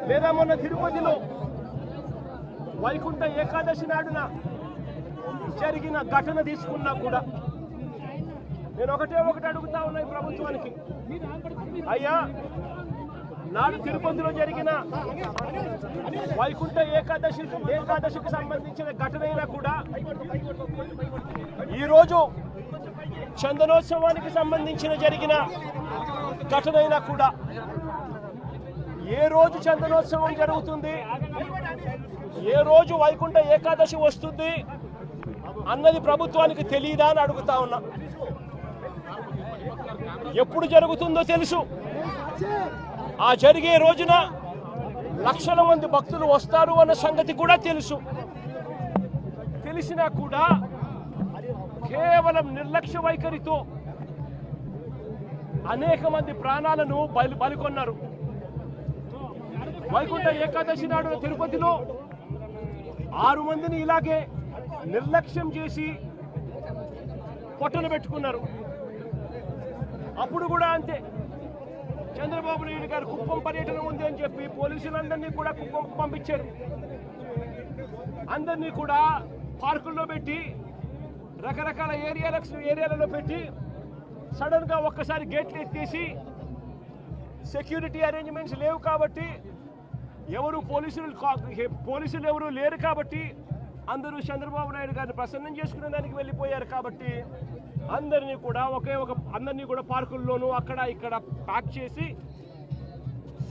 లేదా మొన్న తిరుపతిలో వైకుంఠ ఏకాదశి నాడున జరిగిన ఘటన తీసుకున్నా కూడా నేను ఒకటే అడుగుతా ఉన్నా ఈ ప్రభుత్వానికి, అయ్యా నాడు తిరుపతిలో జరిగిన వైకుంఠ ఏకాదశికి సంబంధించిన ఘటనైనా కూడా ఈరోజు చందనోత్సవానికి సంబంధించిన జరిగిన ఘటనైనా కూడా ఏ రోజు చందనోత్సవం జరుగుతుంది, ఏ రోజు వైకుంఠ ఏకాదశి వస్తుంది అన్నది ప్రభుత్వానికి తెలియదా అని అడుగుతా ఉన్నా. ఎప్పుడు జరుగుతుందో తెలుసు. ఆ జరిగే రోజున లక్షల మంది భక్తులు వస్తారు అన్న సంగతి కూడా తెలుసు. తెలిసినా కూడా కేవలం నిర్లక్ష్య వైఖరితో అనేక మంది ప్రాణాలను బలికొన్నారు. వైకుంఠ ఏకాదశి నాడు తిరుపతిలో 6 మందిని ఇలాగే నిర్లక్ష్యం చేసి పొట్టలు పెట్టుకున్నారు. అప్పుడు కూడా అంతే, చంద్రబాబు నాయుడు గారు కుప్పం పర్యటన ఉంది అని చెప్పి పోలీసులందరినీ కూడా కుప్పం పంపించారు. అందరినీ కూడా పార్కుల్లో పెట్టి రకరకాల ఏరియాలలో పెట్టి సడన్ గా ఒక్కసారి గేట్లు ఎత్తేసి సెక్యూరిటీ అరేంజ్మెంట్స్ లేవు కాబట్టి పోలీసులు ఎవరు లేరు కాబట్టి అందరూ చంద్రబాబు నాయుడు గారిని ప్రసన్నం చేసుకునే దానికి వెళ్ళిపోయారు కాబట్టి అందరినీ కూడా పార్కుల్లోనూ అక్కడ ఇక్కడ ప్యాక్ చేసి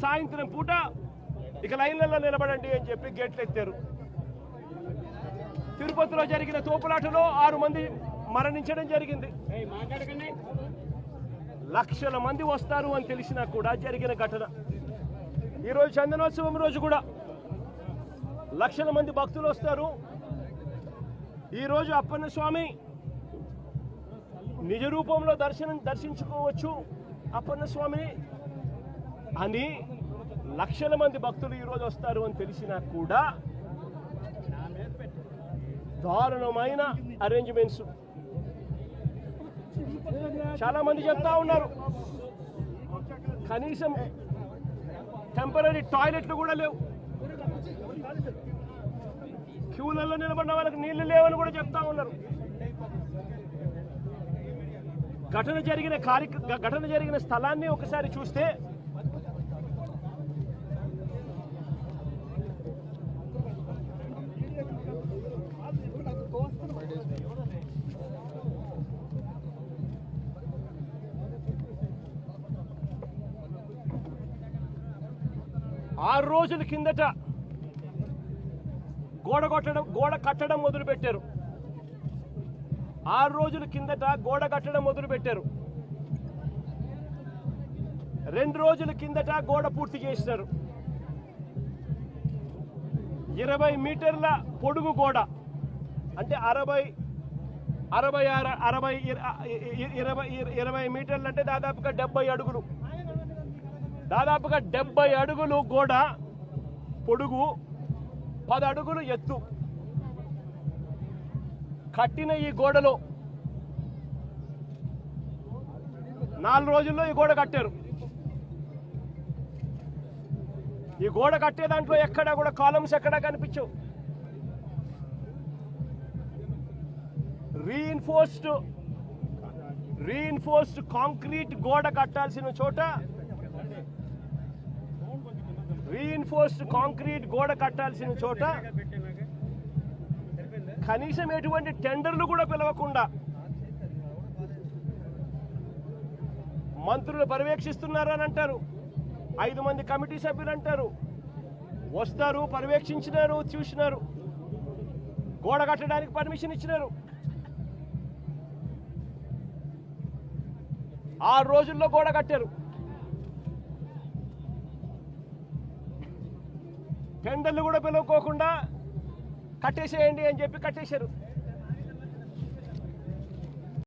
సాయంత్రం పూట ఇక లైన్లలో నిలబడండి అని చెప్పి గేట్లు ఎత్తారు. తిరుపతిలో జరిగిన తోపులాటలో 6 మంది మరణించడం జరిగింది. లక్షల మంది వస్తారు అని తెలిసినా కూడా జరిగిన ఘటన. ఈరోజు చందనోత్సవం రోజు కూడా లక్షల మంది భక్తులు వస్తారు. ఈరోజు అప్పన్న స్వామి నిజ రూపంలో దర్శించుకోవచ్చు అప్పన్న స్వామిని అని లక్షల మంది భక్తులు ఈరోజు వస్తారు అని తెలిసినా కూడా దారుణమైన అరేంజ్మెంట్స్. చాలా మంది చెప్తా ఉన్నారు కనీసం టెంపరీ టాయిలెట్లు కూడా లేవు, క్యూలలో నిలబడిన వాళ్ళకి నీళ్లు లేవని కూడా చెప్తా ఉన్నారు. ఘటన జరిగిన స్థలాన్ని ఒకసారి చూస్తే ఆరు రోజుల కిందట గోడ కట్టడం మొదలుపెట్టారు. 6 రోజుల కిందట గోడ కట్టడం మొదలుపెట్టారు. 2 రోజుల కిందట గోడ పూర్తి చేసినారు. 20 మీటర్ల పొడుగు గోడ అంటే 20 మీటర్లు అంటే దాదాపుగా 70 అడుగులు. దాదాపుగా 70 అడుగులు గోడ పొడుగు, 10 అడుగులు ఎత్తు కట్టిన ఈ గోడలో 4 రోజుల్లో ఈ గోడ కట్టారు. ఈ గోడ కట్టే దాంట్లో ఎక్కడా కూడా కాలమ్స్ ఎక్కడా కనిపించవు. రీఇన్ఫోర్స్డ్ కాంక్రీట్ గోడ కట్టాల్సిన చోట కనీసం ఎటువంటి టెండర్లు కూడా పిలవకుండా మంత్రులు పర్యవేక్షిస్తున్నారని అంటారు. 5 మంది కమిటీ సభ్యులు అంటారు, వస్తారు, పర్యవేక్షించినారు, చూసినారు, గోడ కట్టడానికి పర్మిషన్ ఇచ్చినారు. 6 రోజుల్లో గోడ కట్టారు. టెండర్లు కూడా పిలువకోకుండా కట్టేసేయండి అని చెప్పి కట్టేశారు.